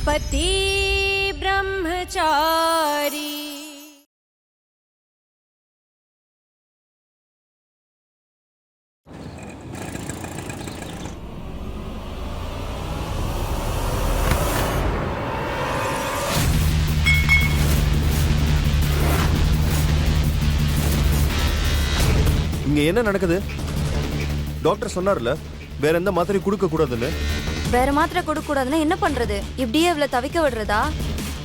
पति ब्रह्मचारी। இங்க என்ன நடக்குது? டாக்டர் சொன்னார்ல வேற எந்த மாத்திரை கொடுக்க கூடாதுன்னு. வேற மாத்திரை கொடுக்க கூடாதுன்னா என்ன பண்றது? இப்படியே இவளை தவிக்க விடுறதா?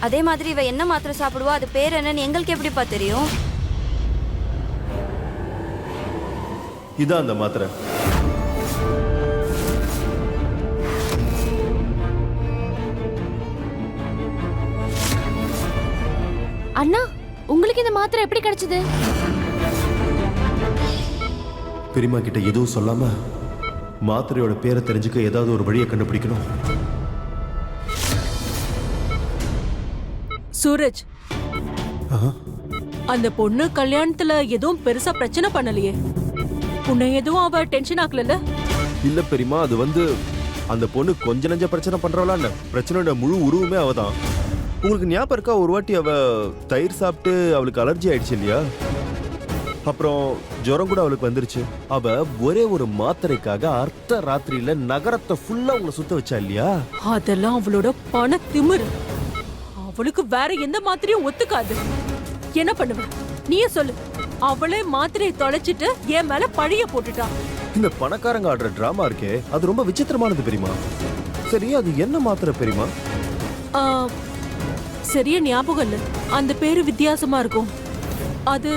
அதே மாதிரி இவ என்ன மாத்திரை சாப்பிடுவா, அது பேர் என்னன்னு எங்களுக்கு எப்படிப்பா தெரியும்? இதான் அந்த மாத்திரை. அண்ணா, உங்களுக்கு இந்த மாத்திரை எப்படி கிடைச்சது? பெரியம்மா கிட்ட எதுவும் சொல்லாம மாத்திரையோட பேரை தெரிஞ்சுக்க ஏதாவது ஒரு வழியை கண்டுபிடிக்கணும். சூரஜ், அந்த பொண்ணு கல்யாணத்துல எதுவும் பெருசா பிரச்சனை பண்ணலையே? உன்னை எதுவும் அவ டென்ஷன் ஆக்கல? இல்ல பெரியம்மா, அது அந்த பொண்ணு கொஞ்ச நெஞ்ச பிரச்சனை பண்றவளா இல்ல, பிரச்சனையோட முழு உருவமே அவதான். உங்களுக்கு ஞாபகம் இருக்கா, ஒரு வாட்டி அவ தயிர் சாப்பிட்டு அவளுக்கு அலர்ஜி ஆயிடுச்சு இல்லையா? அப்புறம் ஜுரம் கூட அவளுக்கு வந்துருச்சு. அவ ஒரே ஒரு மாத்திரைக்காக அர்த்த ராத்திரியில நகரத்தை ஃபுல்லா உங்களை சுத்த வச்சா இல்லையா? அதெல்லாம் அவளோட பண திமிரு. அவளுக்கு வேற எந்த மாத்திரையும் ஒத்துக்காது. என்ன பண்ணுவ நீயே சொல்லு. அவளே மாத்திரையை தொலைச்சிட்டு என் மேல பழிய போட்டுட்டா. இந்த பணக்காரங்க ஆடுற டிராமா இருக்கே, அது ரொம்ப விசித்திரமானது பெரியமா. சரி, அது என்ன மாத்திரை பெரியமா? சரியா ஞாபகம் இல்ல. அந்த பேரு வித்தியாசமா இருக்கும். அது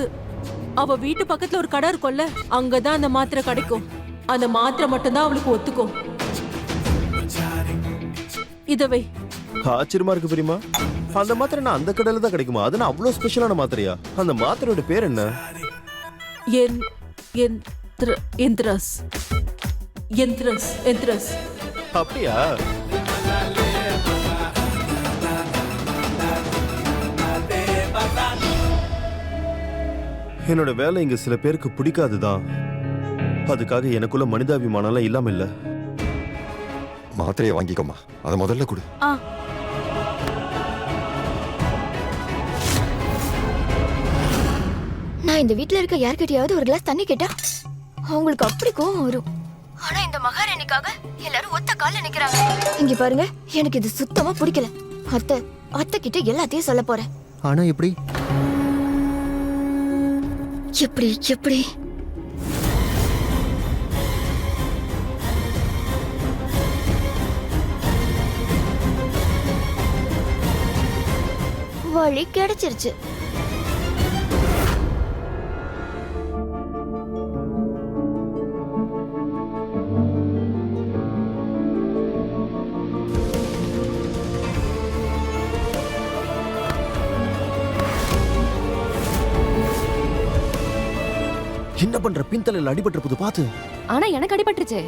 அவ வீட்டு பக்கத்துல ஒரு கடை இருக்கும்ல, அங்கதான் அந்த மாத்திரை கிடைக்கும். அந்த மாத்திரை மட்டும்தான் அவளுக்கு ஒத்துக்கும். இதவை ஆச்சரியமா இருக்கு பெரியமா. அந்த மாத்திரை நான் அந்த கடையில தான் கிடைக்குமா? அது அவ்வளவு ஸ்பெஷலான மாத்திரையா? அந்த மாத்திரையோட பேர் என்ன? எந்திரஸ். அப்படியா? என்னோட வேலை இங்க சில பேருக்கு பிடிக்காதுதான். அதுக்காக எனக்குள்ள மனிதாபிமானம் இல்லாம இல்ல. மாத்திரையை வாங்கிக்கோமா, அதை முதல்ல கொடு. நான் இந்த வீட்ல இருக்க யார்கிட்டயாவது ஒரு கிளாஸ் தண்ணி கேட்டா அவங்களுக்கு அப்படி கோவம் வரும். ஆனா இந்த மகாராணிக்காக எல்லாரும் ஒத்த கால்ல நிக்கிறாங்க. இங்க பாருங்க, எனக்கு இது சுத்தமா பிடிக்கல. அத்தை கிட்ட எல்லாத்தையும் சொல்ல போறேன். ஆனா எப்படி? வழி கிடைச்சிருச்சு. என்ன பண்ற? பின்தலையில் அடிபட்ட போது பாத்து. ஆனா எனக்கு அடிபட்டுருச்சு.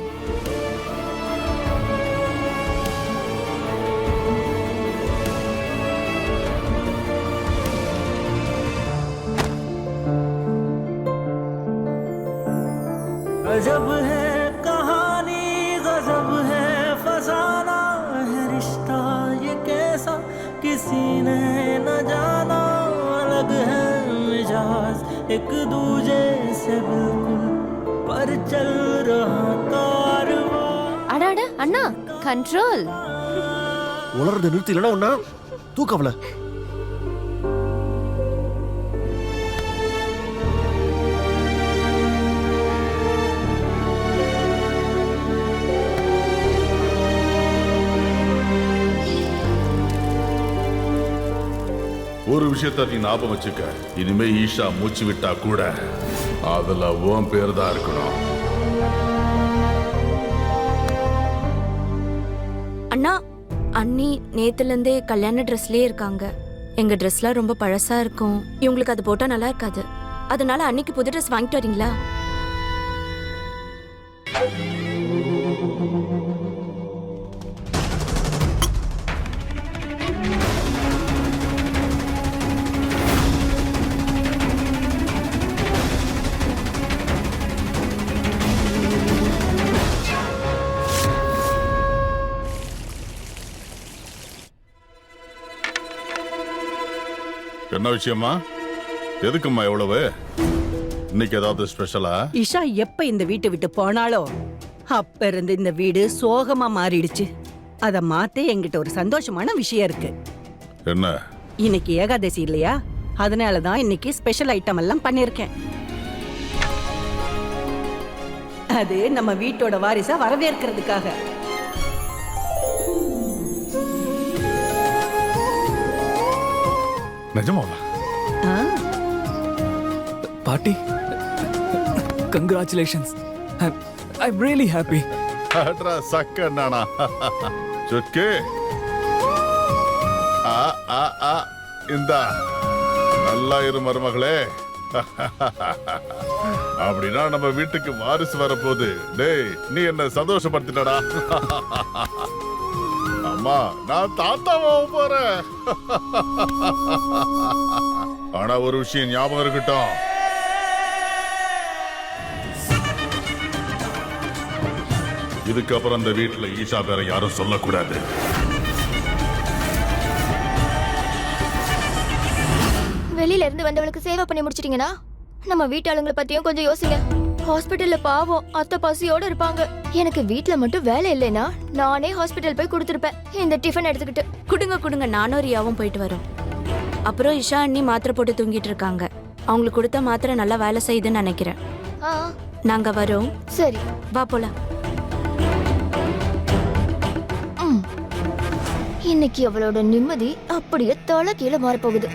गजब है कहानी, गजब है फसाना है रिश्ता ये कैसा किसी ने न जाना। अलग है मिजाज एक दूजे से बिल्कुल पर चल रहा कारवां। அட அண்ணா, கண்ட்ரோல். உலர்ந்து நிறுத்தி இல்லனா உன்ன தூக்கவல. ஒரு விஷயத்த நீ ஞாபகம் வச்சுக்க. இனிமே ஈஷா மூச்சு விட்டா கூட அதுல உன் பேர் தான் இருக்கணும். அண்ணா, அண்ணி நேத்துல இருந்தே கல்யாண ட்ரெஸ்லயே இருக்காங்க. எங்க ட்ரெஸ்லாம் ரொம்ப பழசா இருக்கும். இவங்களுக்கு அது போட்டா நல்லா இருக்காது. அதனால அன்னைக்கு புது ட்ரெஸ் வாங்கிட்டு வரீங்களா? என்ன விஷயமா? எதுக்கும்மா எவ்வளவு? இன்னைக்கு ஏதாவது ஸ்பெஷலா? இஷா எப்ப இந்த வீட்டை விட்டு போனாலோ அப்ப இருந்து இந்த வீடு சோகமா மாறிடுச்சு. அத மாத்த என்கிட்ட ஒரு சந்தோஷமான விஷயம் இருக்கு. என்ன? இன்னைக்கு ஏகாதசி இல்லையா, அதனாலதான் இன்னைக்கு ஸ்பெஷல் ஐட்டம் எல்லாம் பண்ணிருக்கேன். அது நம்ம வீட்டோட வாரிசா வரவேற்கிறதுக்காக. நிஜமாவா? ஆ, பாட்டி, congratulations. I'm really happy. அட்ரா சக்க நானா சுட்கே. இந்தா நல்லா இரு மருமகளே. அப்படின்னா நம்ம வீட்டுக்கு வாரிசு வரப்போகுது. டேய், நீ என்ன சந்தோஷப்படுத்திட்டடா. அம்மா, நான் தாத்தாவா போறேன். ஆனா ஒரு விஷயம் ஞாபகம் இருக்கட்டும். இதுக்கப்புறம் இந்த வீட்டுல ஈஷா பேரை யாரும் சொல்லக்கூடாது. வெளியில இருந்து வந்தவளுக்கு சேவை பண்ணி முடிச்சிட்டீங்கன்னா நம்ம வீட்டாளுங்களை பத்தியும் கொஞ்சம் யோசிங்க. ஹாஸ்பிட்டல்ல பாவம் அத்தை பசியோட இருப்பாங்க. எனக்கு வீட்ல மட்டும் வேலை இல்லைன்னா நானே ஹாஸ்பிட்டல் போய் கொடுத்துருப்பேன் இந்த டிஃபன் எடுத்துக்கிட்டு. கொடுங்க, நானும் ரியாவும் போயிட்டு வரோம். அப்புறம் இஷா அண்ணி மாத்திரை போட்டு தூங்கிட்டு இருக்காங்க. அவங்களுக்கு கொடுத்த மாத்திரை நல்லா வேலை செய்யுதுன்னு நினைக்கிறேன். ஆ, நாங்க வரோம். சரி. வா போலாம். இன்னைக்கு அவளோட நிம்மதி அப்படியே தலை கீழே மாறப்போகுது.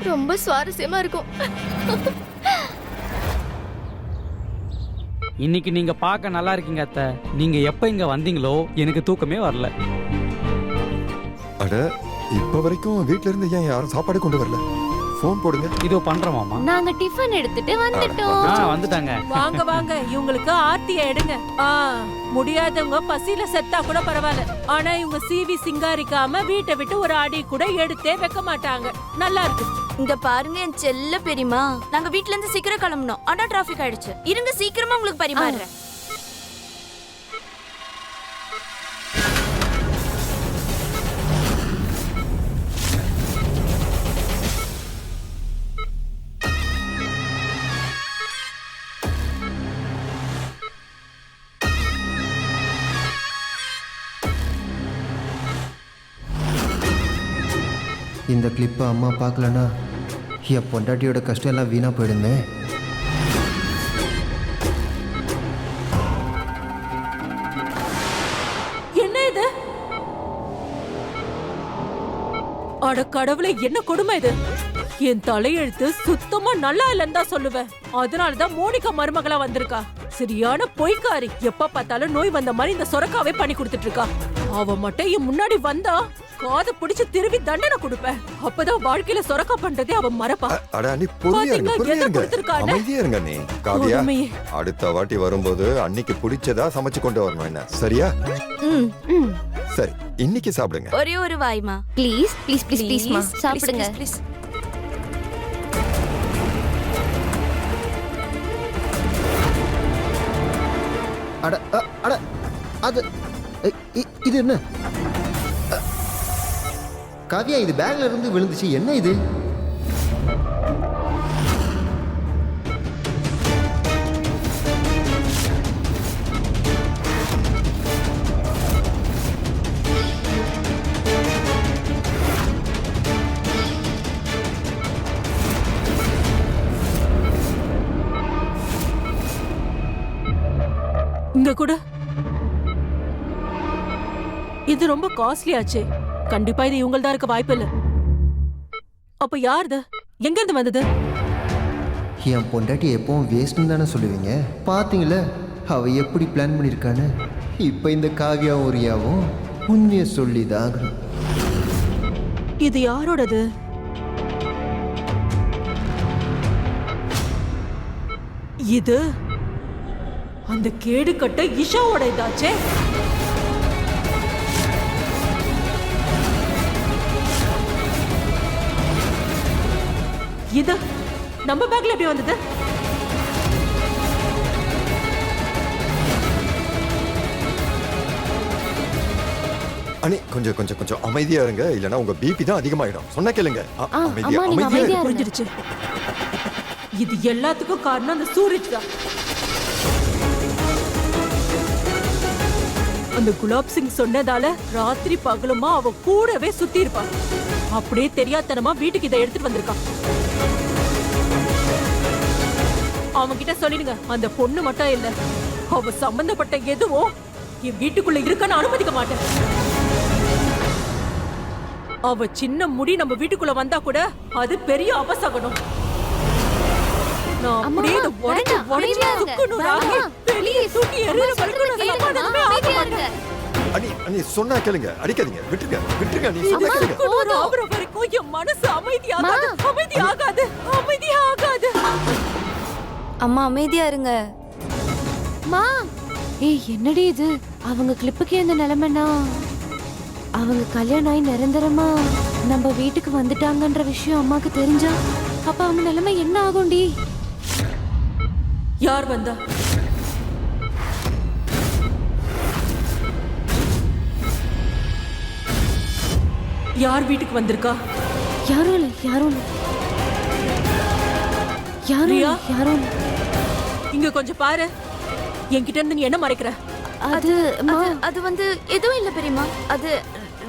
ரொம்ப சுவாரஸ்யமா இருக்கும். இன்னைக்கு நீங்க பார்க்க நல்லா இருக்கீங்க அத்தை. நீங்க எப்ப இங்க வந்தீங்களோ எனக்கு தூக்கமே வரல. அட, இப்ப வரைக்கும் வீட்ல இருந்து ஏன் யாரும் சாப்பாடு கொண்டு வரல? ஃபோன் போடுங்க. இதோ பண்றோம் மாமா. நாங்க டிஃபன் எடுத்துட்டு வந்துட்டோம். வந்துட்டாங்க. வாங்க வாங்க, இவங்களுக்கு ஆர்த்திய எடுங்க. முடியாதவங்க பசியில செத்தா கூட பரவாயில்ல. ஆனா இவங்க சிவி சிங்காரிக்காம வீட்டை விட்டு ஒரு அடி கூட எடுத்தே வைக்க மாட்டாங்க. நல்லா இருக்கு. இங்க பாருங்க என் செல்ல பெரியமா, நாங்க வீட்ல இருந்து சீக்கிரம் கிளம்பணும். ஆனா டிராபிக் ஆயிடுச்சு. இருங்க சீக்கிரமா உங்களுக்கு பரிமாறுறேன். இந்த கிளிப்பை அம்மா பார்க்கலன்னா என் பொண்டாட்டியோட கஷ்டம் எல்லாம் வீணாக போயிடுமே. என்ன இது? அட கடவுளே, என்ன கொடுமை இது! என் தலையெழுத்து சுத்தமா நல்லா இல்லன்னு தான் சொல்லுவேன். அதனாலதான் மோனிகா மருமகளா வந்திருக்கா. சரியான பொய்க்காரி. எப்ப பார்த்தாலும் நோய் வந்த மாதிரி இந்த சொரக்காவே பண்ணி கொடுத்துட்டு இருக்கா. அவ மட்டும் என் முன்னாடி வந்தா காதை பிடிச்சு திரும்பி தண்டனை கொடுப்பேன். அப்பதான் வாழ்க்கையில சொரக்கா பண்றதே அவ மறப்பா. அட நீ பொறுமையா இருங்க. அமைதியா இருங்க நீ. காவியா, கொடுமையே. அடுத்த வாட்டி வரும்போது அன்னைக்கு பிடிச்சதா சமைச்சு கொண்டு வரணும். என்ன சரியா? சரி, இன்னைக்கு சாப்பிடுங்க. ஒரே ஒரு வாய்மா. ப்ளீஸ் ப்ளீஸ் ப்ளீஸ் ப்ளீஸ்மா சாப்பிடுங்க. ப்ளீஸ். அட அட அது இது என்ன? காவியா, இது பேக்ல இருந்து விழுந்துச்சு. என்ன இது? இங்க கூட இது ரொம்ப காஸ்ட்லி ஆச்சு. கண்டிப்பா இது இவங்கள்தான் இருக்க வாய்ப்பு இல்ல. அப்ப யாருது? எங்க இருந்து வந்தது? என் பொண்டாட்டி எப்பவும் வேஸ்ட்னு தானே சொல்லுவீங்க. பார்த்தீங்களா அவ எப்படி பிளான் பண்ணியிருக்கான்னு. இப்போ இந்த காவியாவும் ரியாவும் உண்மையை சொல்லிதான். இது யாரோடது? இது அந்த கேடு கட்ட இஷாவோட இதாச்சே. இது நம்ம பேக்ல எப்படி வந்தது? அண்ணி கொஞ்சம் கொஞ்சம் கொஞ்சம் அமைதியா இருங்க, இல்லனா உங்க பிபி தான் அதிகமாயிடும். சொன்னா கேளுங்க. அமைதியா அம்மா, நீங்க அமைதியா இருங்க. புரிஞ்சிடுச்சு. இது எல்லாத்துக்கும் காரணம் அந்த சூரஜ் தான். அந்த குலாப் சிங் சொன்னதால ராத்திரி பகலுமா அவ கூடவே சுத்தி இருப்பா. அப்படியே தெரியாதனமா வீட்டுக்கு இதை எடுத்துட்டு வந்திருக்கான். அவன்கிட்ட சொல்லிடுங்க, அந்த பொண்ணு மட்டும் இல்ல, அவ சம்பந்தப்பட்ட எதுவும் என் வீட்டுக்குள்ள இருக்கான்னு அனுமதிக்க மாட்டேன். அவ சின்ன முடி நம்ம வீட்டுக்குள்ள வந்தா கூட அது பெரிய அபசகனம். நான் அப்படியே இதை உடைச்சு உடைச்சு சுக்கணும் ராகி. வெளியே தூக்கி எறிகிற வரைக்கும் நான் சமாதானமே ஆக மாட்டேன். அண்ணி சொன்னா கேளுங்க, அடிக்காதீங்க, விட்டுருங்க விட்டுருங்க. நீ சொன்னா கேளுங்க. சுக்கணும் ஆகுற வரைக்கும் என் மனசு அமைதியாகாது, அமைதியாகாது, அமைதியாகாது. அம்மா அமைதியா இருங்க. மா ஏய் என்னடி இது? அவங்க கிளிப்புக்கே இந்த நிலைமைனா அவங்க கல்யாணம் ஆகி நிரந்தரமா நம்ம வீட்டுக்கு வந்துட்டாங்கன்ற விஷயம் அம்மாக்கு தெரிஞ்சா அப்ப அவங்க நிலைமை என்ன ஆகும்டி? யார் வந்தா? யார் வீட்டுக்கு வந்திருக்கா? யாரும் இல்ல, யாரும் இல்ல, யாரும் இல்ல, யாரும் இல்ல. இங்க கொஞ்சம் பாரு. என்கிட்ட இருந்து நீ என்ன மறைக்கிற? அது வந்து எதுவும் இல்ல பெரியம்மா. அது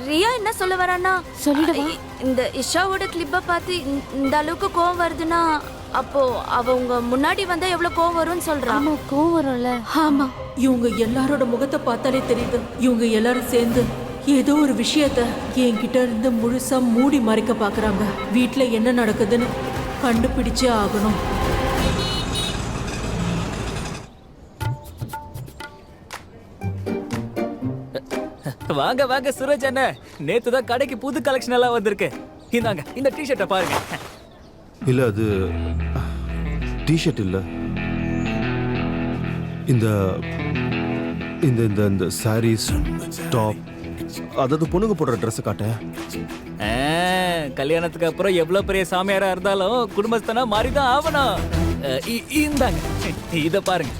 ரியா என்ன சொல்ல வரானா, சொல்லிடுவா. இந்த இஷாவோட கிளிப்பை பார்த்து இந்த அளவுக்கு கோவம் வருதுன்னா அப்போ அவ உங்க முன்னாடி வந்தா எவ்வளவு கோவம் வரும்னு சொல்றா. ஆமா கோவம் வரும்ல. ஆமா. இவங்க எல்லாரோட முகத்தை பார்த்தாலே தெரியுது, இவங்க எல்லாரும் சேர்ந்து ஏதோ ஒரு விஷயத்த என்கிட்ட இருந்து முழுசா மூடி மறைக்க பாக்குறாங்க. வீட்டுல என்ன நடக்குதுன்னு கண்டுபிடிச்சே ஆகணும். வாங்க வாங்க சூரஜ் அண்ணா, நேத்து தான் கடைக்கு புது கலெக்ஷன் எல்லாம் வந்திருக்கு. இந்தாங்க இந்த டிஷர்ட்டை பாருங்க. இல்ல அது டிஷர்ட் இல்ல, இந்த இந்த இந்த இந்த சாரீஸ் டாப், அதாவது பொண்ணுங்க போடுற ட்ரெஸ் காட்டேன். கல்யாணத்துக்கு அப்புறம் எவ்வளவு பெரிய சாமியாரா இருந்தாலும் குடும்பஸ்தனா மாறிதான் ஆகணும். இந்தாங்க இத பாருங்க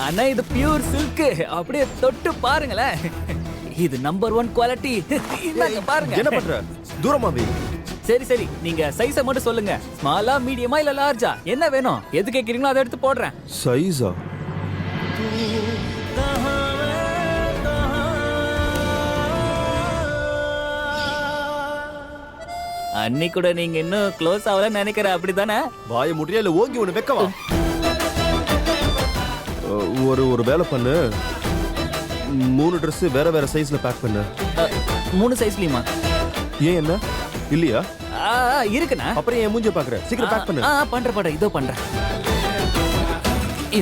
அண்ணா, இது பியூர் சில்க். அப்படியே தொட்டு பாருங்களேன், இது நம்பர் 1 குவாலிட்டி. இந்தாங்க பாருங்க. என்ன பண்ற? தூரமா வை. சரி சரி, நீங்க சைஸை மட்டும் சொல்லுங்க. ஸ்மாலா, மீடியமா இல்ல லார்ஜா, என்ன வேணும்? எது கேக்குறீங்களோ அதை எடுத்து போடுறேன். சைஸா? அன்னி கூட நீங்க இன்னும் க்ளோஸ் ஆகலன்னு நினைக்கிற, அப்படிதானே? வாய முடியா இல்ல ஓங்கி ஒண்ணு வைக்கவா? ஒரு வேலை பண்ணு, 3 Dress வேற வேற சைஸ்ல பேக் பண்ணு. 3 சைஸ்லயுமா? ஏன் என்ன இல்லையா? இருக்குண்ணா. அப்புறம் என் மூஞ்ச பாக்குற, சீக்கிரம் பேக் பண்ணு. பண்றேன், இதோ பண்றேன்.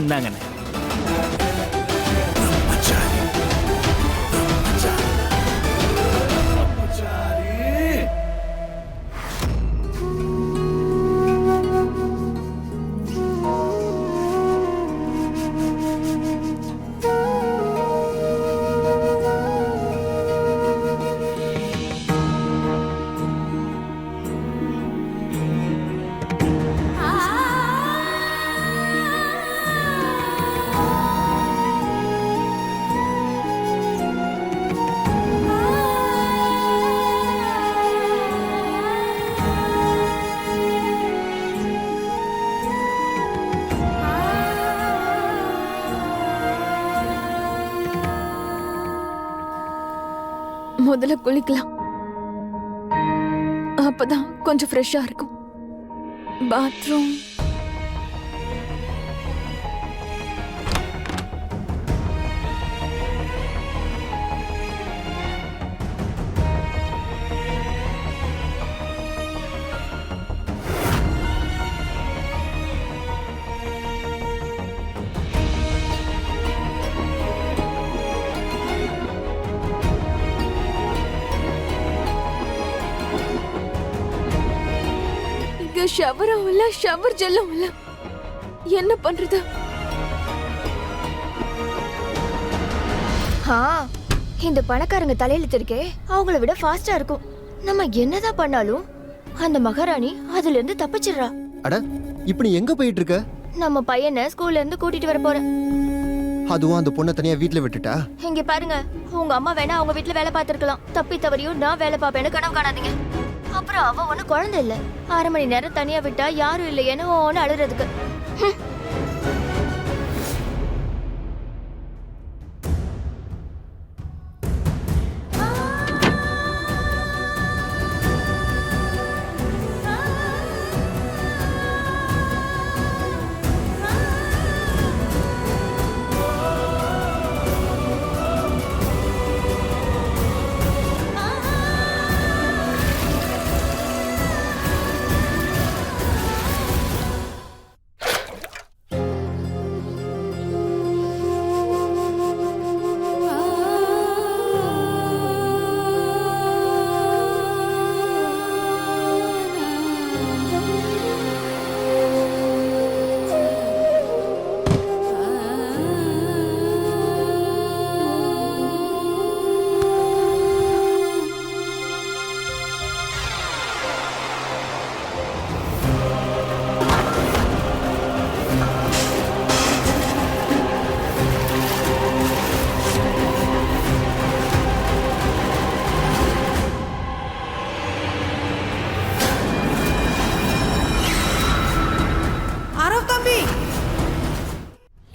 இந்தாங்கண்ணே. முதல்ல குளிக்கலாம், அப்பதான் கொஞ்சம் ஃப்ரெஷ்ஷா இருக்கும். பாத்ரூம் ஷவரும் இல்ல, ஷவர் ஜெல்லும் இல்ல. என்ன பண்றது? இந்த பணக்காரங்க தலையெழுத்து இருக்கே, அவங்கள விட ஃபாஸ்டா இருக்கும். நம்ம என்னதான் பண்ணாலும் அந்த மகாராணி அதுல இருந்து தப்பிச்சிடுறா. அட இப்ப நீ எங்க போயிட்டு இருக்க? நம்ம பையனை ஸ்கூல்ல இருந்து கூட்டிட்டு வர போறேன். அதுவும் அந்த பொண்ணை தனியா வீட்டுல விட்டுட்டா. இங்க பாருங்க, உங்க அம்மா வேணா அவங்க வீட்டுல வேலை பார்த்திருக்கலாம். தப்பி தவறியும் நான் வேலை பார்ப்பேன்னு கனவு காணாதீங்க. அப்புறம் அவ ஒண்ணு குழந்தை இல்ல. 1/2 மணி நேரம் தனியா விட்டா யாரும் இல்லையேன்னு ஒன்னு அழுறதுக்கு.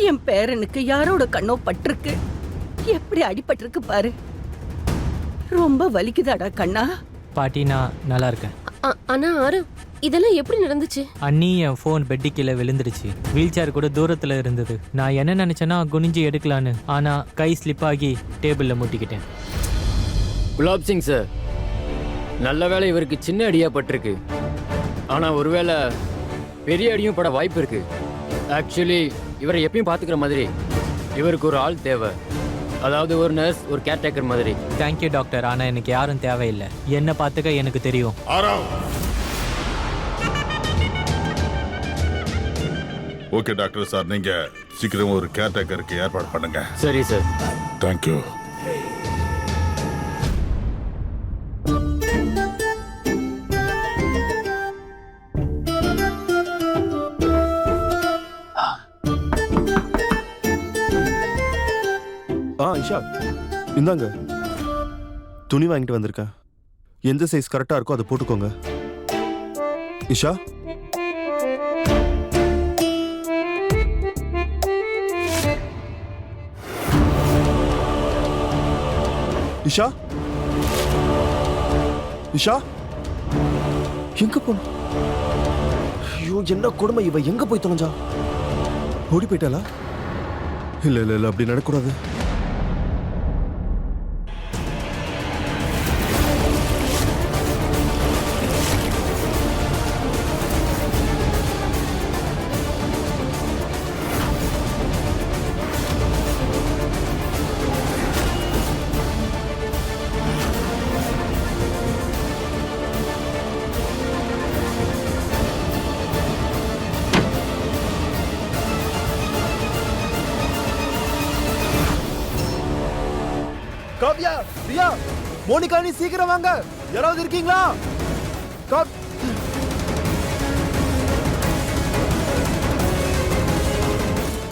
என் பேரனுக்கு யாரோட கண்ணோ பட்டிருக்கு. எப்படி அடிபட்டிருக்கு பாரு. ரொம்ப வலிக்குதாடா கண்ணா. பாட்டி நான் நல்லா இருக்கேன். ஆனா ஆறு இதெல்லாம் எப்படி நடந்துச்சு? அண்ணி என் ஃபோன் பெட்டி கீழே விழுந்துடுச்சு. வீல் சேர் கூட தூரத்தில் இருந்தது. நான் என்ன நினச்சேன்னா குனிஞ்சு எடுக்கலான்னு, ஆனால் கை ஸ்லிப் ஆகி டேபிளில் முட்டிக்கிட்டேன். குலாப் சிங் சார், நல்ல வேளை இவருக்கு சின்ன அடியாக பட்டிருக்கு. ஆனால் ஒருவேளை பெரிய அடியும் பட வாய்ப்பு இருக்கு. ஆக்சுவலி இவரை எப்பயும் பார்த்துக்கிற மாதிரி இவருக்கு ஒரு ஆள் தேவை. அதாவது ஒரு நர்ஸ், ஒரு கேர்டேக்கர் மாதிரி. தேங்க்யூ டாக்டர், ஆனால் எனக்கு யாரும் தேவையில்லை. என்ன பார்த்துக்க எனக்கு தெரியும். ஓகே டாக்டர் சார், நீங்க சீக்கிரம் ஒரு கேர்டேக்கருக்கு ஏற்பாடு பண்ணுங்க. சரி சார். தேங்க்யூ. இஷா இந்தாங்க, துணி வாங்கிட்டு வந்திருக்கேன். எந்த சைஸ் கரெக்டா இருக்கோ அதை போட்டுக்கோங்க. இஷா, இஷா, இஷா எங்க போன? ஐயோ என்ன கொடுமை! இவ எங்க போய் தொலைஞ்சா? ஓடி போயிட்டாளா? இல்ல இல்ல இல்ல, அப்படி நடக்கூடாது. காவ்யா, ரியா, மோனிகா, நீ சீக்கிரம் வாங்க. யாராவது இருக்கீங்களா?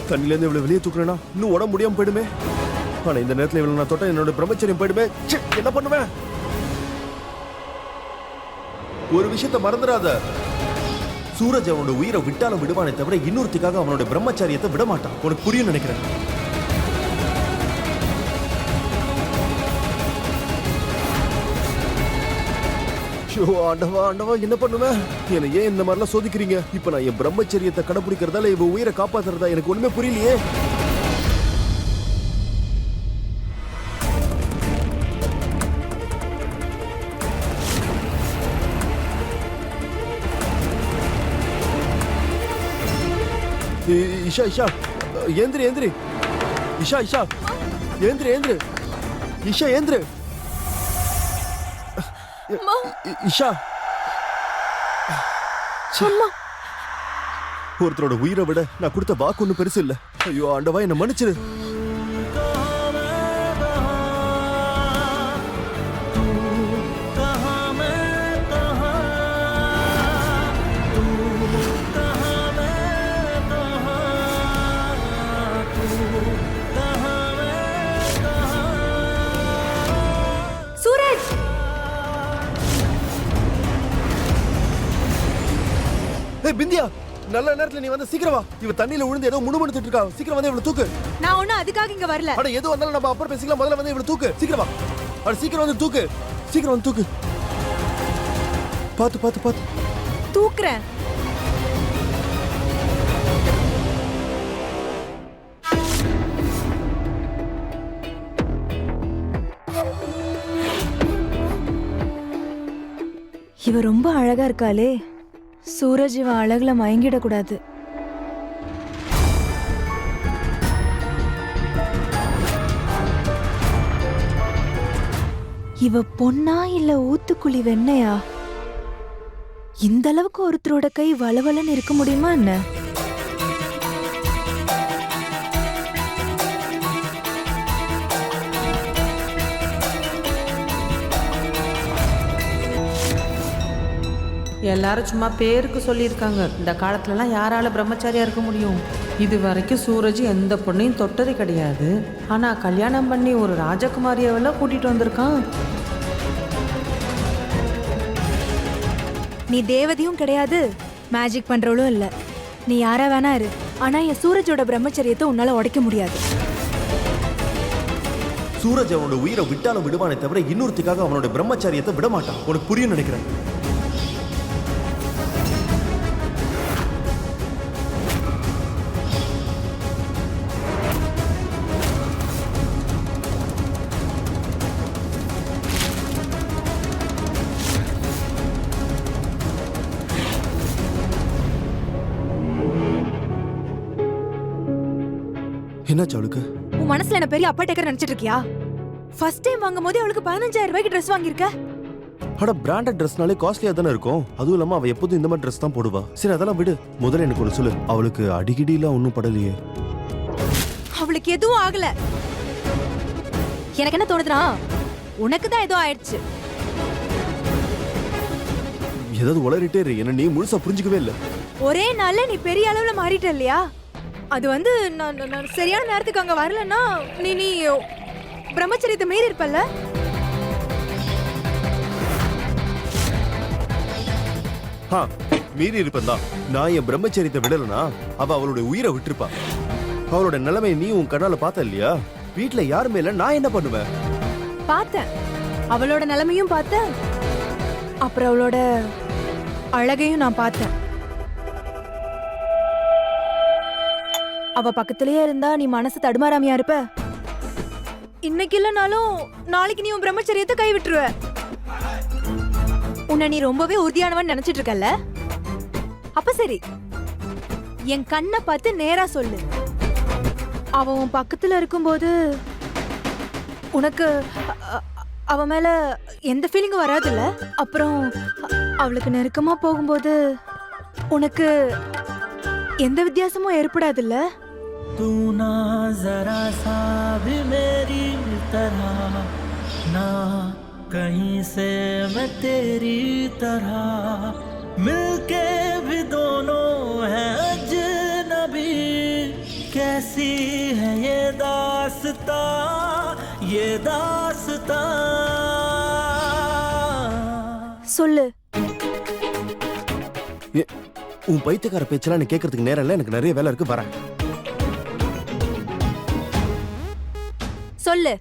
தண்ணில இருந்து இவ்வளவு வெளியே தூக்குறேன்னா இன்னும் உடம்பு முடியாம போயிடுமே. ஆனா இந்த நேரத்துல இவ்வளவு நான் தொட்டா என்னோட பிரம்மச்சரியம் போயிடுமே. என்ன பண்ணுவேன்? ஒரு விஷயத்தை மறந்துடாத, சூரஜ் அவனோட உயிரை விட்டாலும் விடுவானே தவிர இன்னொருத்திக்காக அவனோட பிரம்மச்சாரியத்தை விட மாட்டான். உனக்கு புரியும் நினைக்கிறேன். ஆண்டவா ஆண்டவா, என்ன பண்ணுவேன்? என்னை ஏன் இந்த மாதிரிலாம் சோதிக்கிறீங்க? இப்ப நான் என் பிரம்மச்சரியத்தை கடைபிடிக்கிறதால இவ உயிரை காப்பாத்துறதா எனக்கு ஒண்ணுமே புரியலையே. இஷா இஷா ஏந்திரி ஏந்திரி. இஷா இஷா ஏந்திரி ஏந்திரி. இஷா ஏந்திரி. இஷா, ஒருத்தரோட உயிரை விட நான் கொடுத்த வாக்கு ஒன்றும் பெருசு இல்ல. ஐயோ ஆண்டவா, என்ன மன்னிச்சிரு. ஏய் பிந்தியா, நல்ல நேரத்துல நீ வந்து சீக்கிரம் வா. இவ தண்ணியில விழுந்து ஏதோ முணுமுணுத்துட்டு இருக்கா. சீக்கிரம் வந்து இவளை தூக்கு. நான் ஒன்னும் அதுக்காக இங்க வரல. அட எது வந்தாலும் நம்ம அப்புறம் பேசிக்கலாம். முதல்ல வந்து இவளை தூக்கு. சீக்கிரம் வா. அட சீக்கிரம் வந்து தூக்கு. சீக்கிரம் வந்து தூக்கு. பாத்து பாத்து பாத்து. தூக்குறேன். இவ ரொம்ப அழகா இருக்காளே. சூரஜ் இவ அழகுல மயங்கிடக்கூடாது. இவ பொண்ணா இல்ல ஊத்துக்குழி வெண்ணையா? இந்த அளவுக்கு ஒருத்தரோட கை வளவலன்னு இருக்க முடியுமா என்ன? எல்லாரும் சும்மா பேருக்கு சொல்லியிருக்காங்க. இந்த காலத்துலலாம் யாரால பிரம்மச்சாரியா இருக்க முடியும்? இது வரைக்கும் சூரஜ் எந்த பொண்ணையும் தொட்டது கிடையாது. ஆனா கல்யாணம் பண்ணி ஒரு ராஜகுமாரியவெல்லாம் கூட்டிட்டு வந்திருக்கான். நீ தேவதையும் கிடையாது, மேஜிக் பண்றவளும் இல்ல. நீ யாரா வேணா இரு, ஆனா என் சூரஜோட பிரம்மச்சரியத்தை உன்னால உடைக்க முடியாது. சூரஜ் அவனோட உயிரை விட்டாலும் விடுவானே தவிர இன்னொருத்துக்காக அவனோட பிரம்மச்சாரியத்தை விட மாட்டான். உனக்கு புரியும் நினைக்கிறேன். என்னாச்சு அவளுக்கு? உன் மனசுல என்ன பெரிய அப்பா டேக்கர் நினைச்சிட்டு இருக்கியா? ஃபர்ஸ்ட் டைம் வாங்கும் போது அவளுக்கு 15,000 ரூபாய்க்கு ட்ரெஸ் வாங்கியிருக்க. அட பிராண்டட் ட்ரெஸ்னாலே காஸ்ட்லியா தானே இருக்கும். அதுவும் இல்லாம அவ எப்போதும் இந்த மாதிரி ட்ரெஸ் தான் போடுவா. சரி அதெல்லாம் விடு. முதல்ல எனக்கு ஒன்று சொல்லு, அவளுக்கு அடிக்கடிலாம் ஒன்றும் படலையே? அவளுக்கு எதுவும் ஆகல. எனக்கு என்ன தோணுதுனா, உனக்கு தான் ஏதோ ஆயிடுச்சு. ஏதாவது உளறிட்டே இரு. என்ன நீ முழுசா புரிஞ்சுக்கவே இல்லை. ஒரே நாள்ல நீ பெரிய அளவுல மாறிட்ட இல்லையா? அது வந்து நான் சரியான நேரத்துக்கு அங்க வரலன்னா நீ பிரம்மச்சரியத்தை மீறி இருப்பல்ல. மீறி இருப்பா. நான் என் பிரம்மச்சரியத்தை விடலனா அவ அவளுடைய உயிரை விட்டுருப்பா. அவளோட நிலைமை நீ உன் கண்ணால பார்த்த இல்லையா? வீட்டுல யாருமே இல்ல, நான் என்ன பண்ணுவேன்? பார்த்தேன், அவளோட நிலைமையும் பார்த்தேன், அப்புறம் அவளோட அழகையும் நான் பார்த்தேன். அவ பக்கத்திலேயே இருந்தா நீ மனசு தடுமாறாமையா இருப்ப. இன்னைக்கு இல்லைனாலும் நாளைக்கு நீ உன் பிரம்மச்சரியத்தை கை விட்டுருவ. உன்னை நீ ரொம்பவே உறுதியானவன் நினைச்சிட்டு இருக்கல்ல? அப்ப சரி, என் கண்ணை பார்த்து நேரா சொல்லு. அவ உன் பக்கத்துல இருக்கும்போது உனக்கு அவ மேல எந்த ஃபீலிங்கும் வராதுல்ல? அப்புறம் அவளுக்கு நெருக்கமா போகும்போது உனக்கு எந்த வித்தியாசமும் ஏற்படாதுல்ல? तू ना जरा सा भी मेरी तरह, ना कहीं से मैं तेरी तरह, मिलके भी दोनों हैं अजनबी. कैसी है ये दास्तां, ये दास्तां. சொல்லு. உன் பைத்தியக்கார பேச்செல்லாம் நீ கேட்கறதுக்கு நேரம் இல்லை. எனக்கு நிறைய வேலை இருக்கு, வரேன். சொல்லு.